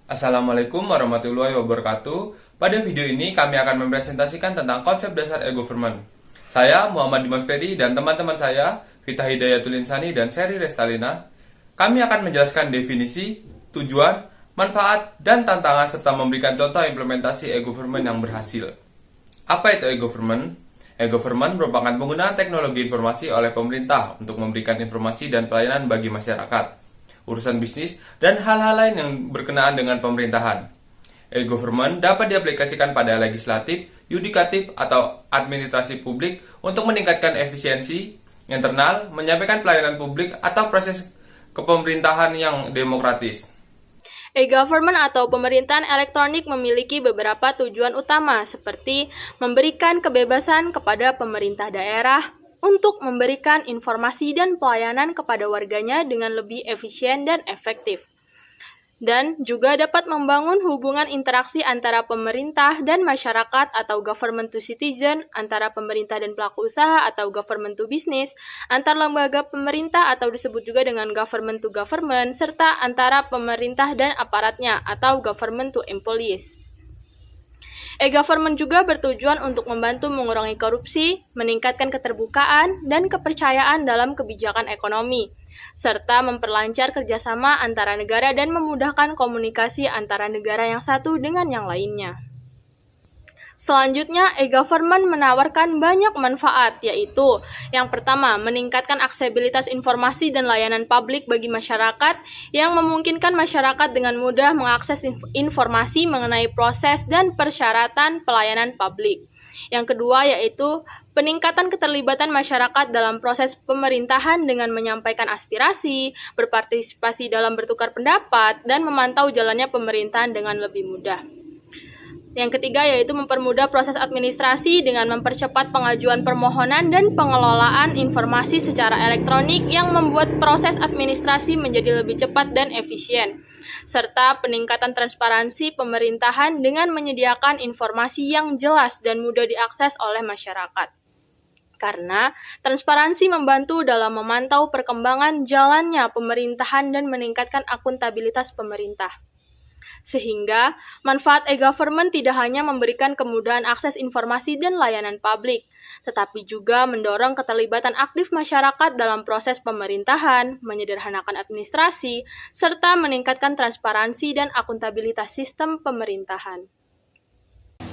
Assalamualaikum warahmatullahi wabarakatuh. Pada video ini kami akan mempresentasikan tentang konsep dasar e-government. Saya Muhammad Dimas Ferry dan teman-teman saya, Vita Hidayatul Insani dan Seri Restalina. Kami akan menjelaskan definisi, tujuan, manfaat, dan tantangan serta memberikan contoh implementasi e-government yang berhasil. Apa itu e-government? E-government merupakan penggunaan teknologi informasi oleh pemerintah untuk memberikan informasi dan pelayanan bagi masyarakat, urusan bisnis, dan hal-hal lain yang berkenaan dengan pemerintahan. E-government dapat diaplikasikan pada legislatif, yudikatif, atau administrasi publik untuk meningkatkan efisiensi internal, menyampaikan pelayanan publik, atau proses kepemerintahan yang demokratis. E-government atau pemerintahan elektronik memiliki beberapa tujuan utama seperti memberikan kebebasan kepada pemerintah daerah untuk memberikan informasi dan pelayanan kepada warganya dengan lebih efisien dan efektif. Dan juga dapat membangun hubungan interaksi antara pemerintah dan masyarakat atau government to citizen, antara pemerintah dan pelaku usaha atau government to business, antar lembaga pemerintah atau disebut juga dengan government to government, serta antara pemerintah dan aparatnya atau government to employees. E-government juga bertujuan untuk membantu mengurangi korupsi, meningkatkan keterbukaan, dan kepercayaan dalam kebijakan ekonomi, serta memperlancar kerjasama antara negara dan memudahkan komunikasi antara negara yang satu dengan yang lainnya. Selanjutnya, e-government menawarkan banyak manfaat, yaitu yang pertama, meningkatkan aksesibilitas informasi dan layanan publik bagi masyarakat yang memungkinkan masyarakat dengan mudah mengakses informasi mengenai proses dan persyaratan pelayanan publik. Yang kedua, yaitu peningkatan keterlibatan masyarakat dalam proses pemerintahan dengan menyampaikan aspirasi, berpartisipasi dalam bertukar pendapat, dan memantau jalannya pemerintahan dengan lebih mudah. Yang ketiga yaitu mempermudah proses administrasi dengan mempercepat pengajuan permohonan dan pengelolaan informasi secara elektronik yang membuat proses administrasi menjadi lebih cepat dan efisien, serta peningkatan transparansi pemerintahan dengan menyediakan informasi yang jelas dan mudah diakses oleh masyarakat. Karena transparansi membantu dalam memantau perkembangan jalannya pemerintahan dan meningkatkan akuntabilitas pemerintah. Sehingga, manfaat e-government tidak hanya memberikan kemudahan akses informasi dan layanan publik, tetapi juga mendorong keterlibatan aktif masyarakat dalam proses pemerintahan, menyederhanakan administrasi, serta meningkatkan transparansi dan akuntabilitas sistem pemerintahan.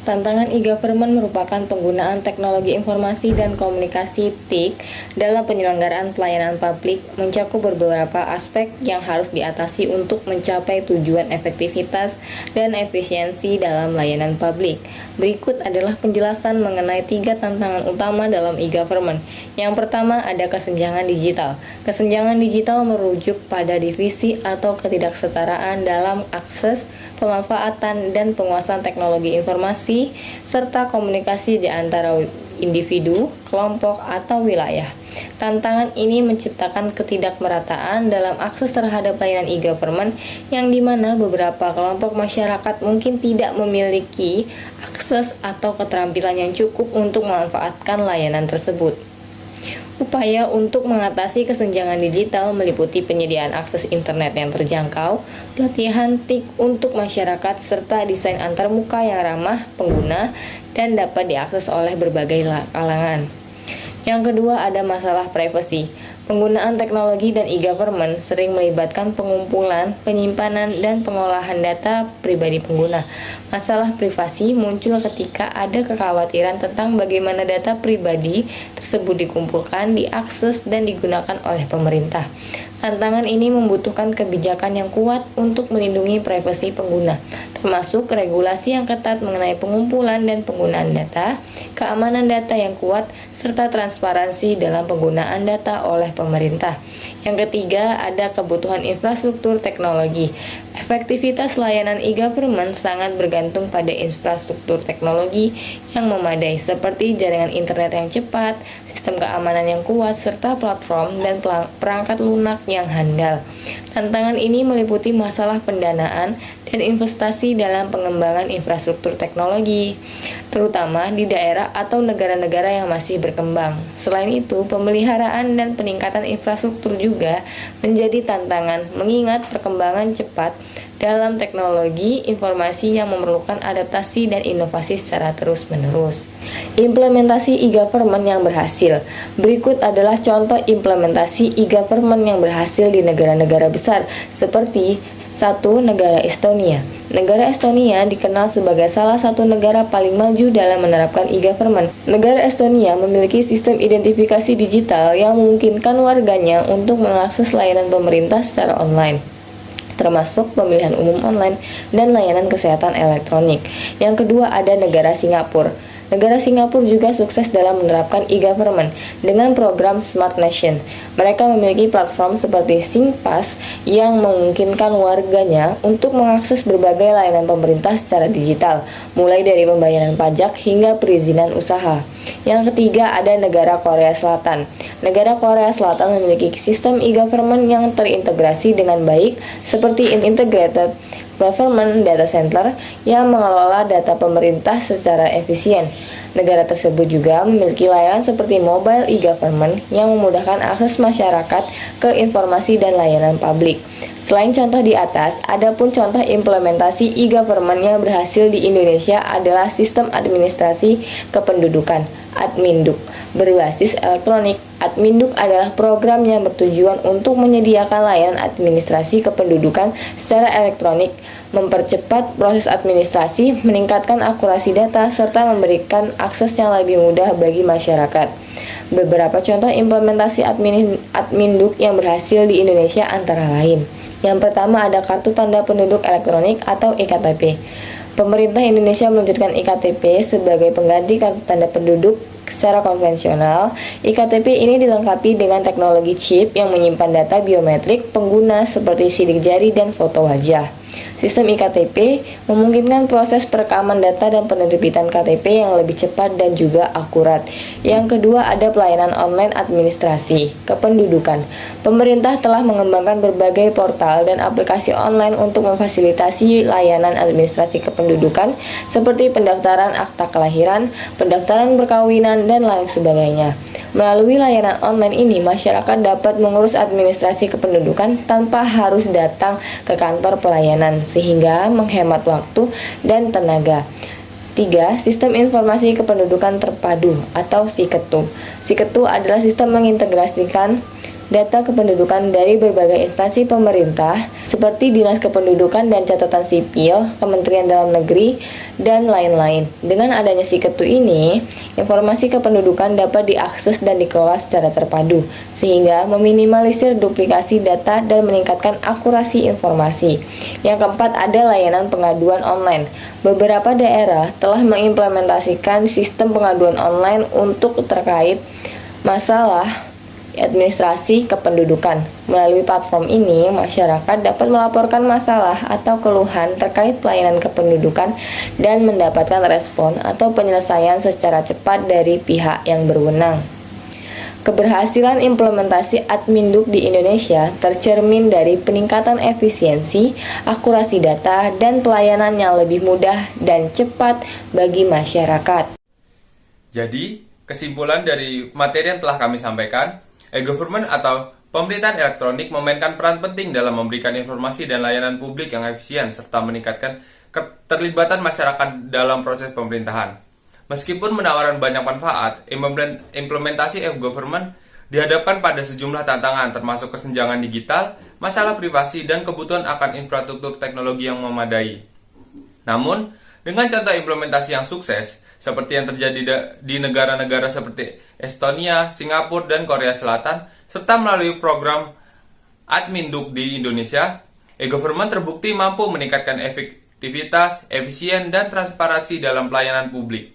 Tantangan e-government merupakan penggunaan teknologi informasi dan komunikasi TIK dalam penyelenggaraan pelayanan publik mencakup beberapa aspek yang harus diatasi untuk mencapai tujuan efektivitas dan efisiensi dalam layanan publik. Berikut adalah penjelasan mengenai 3 tantangan utama dalam e-government. Yang pertama ada kesenjangan digital. Kesenjangan digital merujuk pada divisi atau ketidaksetaraan dalam akses, pemanfaatan, dan penguasaan teknologi informasi serta komunikasi di antara individu, kelompok, atau wilayah. Tantangan ini menciptakan ketidakmerataan dalam akses terhadap layanan e-government yang dimana beberapa kelompok masyarakat mungkin tidak memiliki akses atau keterampilan yang cukup untuk memanfaatkan layanan tersebut. Upaya untuk mengatasi kesenjangan digital meliputi penyediaan akses internet yang terjangkau, pelatihan TIK untuk masyarakat, serta desain antarmuka yang ramah pengguna dan dapat diakses oleh berbagai kalangan. Yang kedua ada masalah privasi. Penggunaan teknologi dan e-government sering melibatkan pengumpulan, penyimpanan, dan pengolahan data pribadi pengguna. Masalah privasi muncul ketika ada kekhawatiran tentang bagaimana data pribadi tersebut dikumpulkan, diakses, dan digunakan oleh pemerintah. Tantangan ini membutuhkan kebijakan yang kuat untuk melindungi privasi pengguna, termasuk regulasi yang ketat mengenai pengumpulan dan penggunaan data, keamanan data yang kuat, serta transparansi dalam penggunaan data oleh pemerintah. Yang ketiga, ada kebutuhan infrastruktur teknologi. Efektivitas layanan e-government sangat bergantung pada infrastruktur teknologi yang memadai seperti jaringan internet yang cepat, sistem keamanan yang kuat, serta platform dan perangkat lunak yang handal. Tantangan ini meliputi masalah pendanaan dan investasi dalam pengembangan infrastruktur teknologi, terutama di daerah atau negara-negara yang masih berkembang. Selain itu, pemeliharaan dan peningkatan infrastruktur juga menjadi tantangan mengingat perkembangan cepat dalam teknologi informasi yang memerlukan adaptasi dan inovasi secara terus-menerus. Implementasi e-government yang berhasil. Berikut adalah contoh implementasi e-government yang berhasil di negara-negara besar seperti 1. Negara Estonia. Negara Estonia dikenal sebagai salah satu negara paling maju dalam menerapkan e-government. Negara Estonia memiliki sistem identifikasi digital yang memungkinkan warganya untuk mengakses layanan pemerintah secara online, termasuk pemilihan umum online dan layanan kesehatan elektronik. Yang kedua ada negara Singapura. Negara Singapura juga sukses dalam menerapkan e-government dengan program Smart Nation. Mereka memiliki platform seperti SingPass yang memungkinkan warganya untuk mengakses berbagai layanan pemerintah secara digital, mulai dari pembayaran pajak hingga perizinan usaha. Yang ketiga ada negara Korea Selatan. Negara Korea Selatan memiliki sistem e-government yang terintegrasi dengan baik seperti Integrated Government Data Center yang mengelola data pemerintah secara efisien. Negara tersebut juga memiliki layanan seperti mobile e-government yang memudahkan akses masyarakat ke informasi dan layanan publik. Selain contoh di atas, ada pun contoh implementasi e-government yang berhasil di Indonesia adalah sistem administrasi kependudukan Adminduk berbasis elektronik. Adminduk adalah program yang bertujuan untuk menyediakan layanan administrasi kependudukan secara elektronik, mempercepat proses administrasi, meningkatkan akurasi data, serta memberikan akses yang lebih mudah bagi masyarakat. Beberapa contoh implementasi Adminduk yang berhasil di Indonesia antara lain. Yang pertama ada Kartu Tanda Penduduk Elektronik atau EKTP. Pemerintah Indonesia meluncurkan EKTP sebagai pengganti kartu tanda penduduk secara konvensional. EKTP ini dilengkapi dengan teknologi chip yang menyimpan data biometrik pengguna seperti sidik jari dan foto wajah. Sistem EKTP memungkinkan proses perekaman data dan penerbitan KTP yang lebih cepat dan juga akurat. Yang kedua ada pelayanan online administrasi kependudukan. Pemerintah telah mengembangkan berbagai portal dan aplikasi online untuk memfasilitasi layanan administrasi kependudukan seperti pendaftaran akta kelahiran, pendaftaran perkawinan, dan lain sebagainya. Melalui layanan online ini, masyarakat dapat mengurus administrasi kependudukan tanpa harus datang ke kantor pelayanan, sehingga menghemat waktu dan tenaga. 3. Sistem Informasi Kependudukan Terpadu atau SIKETU. SIKETU adalah sistem mengintegrasikan data kependudukan dari berbagai instansi pemerintah seperti Dinas Kependudukan dan Catatan Sipil, Kementerian Dalam Negeri, dan lain-lain. Dengan adanya SIKETU ini, informasi kependudukan dapat diakses dan dikelola secara terpadu, sehingga meminimalisir duplikasi data dan meningkatkan akurasi informasi. Yang keempat ada layanan pengaduan online. Beberapa daerah telah mengimplementasikan sistem pengaduan online untuk terkait masalah administrasi kependudukan. Melalui platform ini, masyarakat dapat melaporkan masalah atau keluhan terkait pelayanan kependudukan dan mendapatkan respon atau penyelesaian secara cepat dari pihak yang berwenang. Keberhasilan implementasi Adminduk di Indonesia tercermin dari peningkatan efisiensi, akurasi data, dan pelayanan yang lebih mudah dan cepat bagi masyarakat. Jadi, kesimpulan dari materi yang telah kami sampaikan, e-government atau pemerintahan elektronik memainkan peran penting dalam memberikan informasi dan layanan publik yang efisien serta meningkatkan keterlibatan masyarakat dalam proses pemerintahan. Meskipun menawarkan banyak manfaat, implementasi e-government dihadapkan pada sejumlah tantangan termasuk kesenjangan digital, masalah privasi, dan kebutuhan akan infrastruktur teknologi yang memadai. Namun, dengan contoh implementasi yang sukses, seperti yang terjadi di negara-negara seperti Estonia, Singapura, dan Korea Selatan, serta melalui program Adminduk di Indonesia, e-government terbukti mampu meningkatkan efektivitas, efisien, dan transparansi dalam pelayanan publik.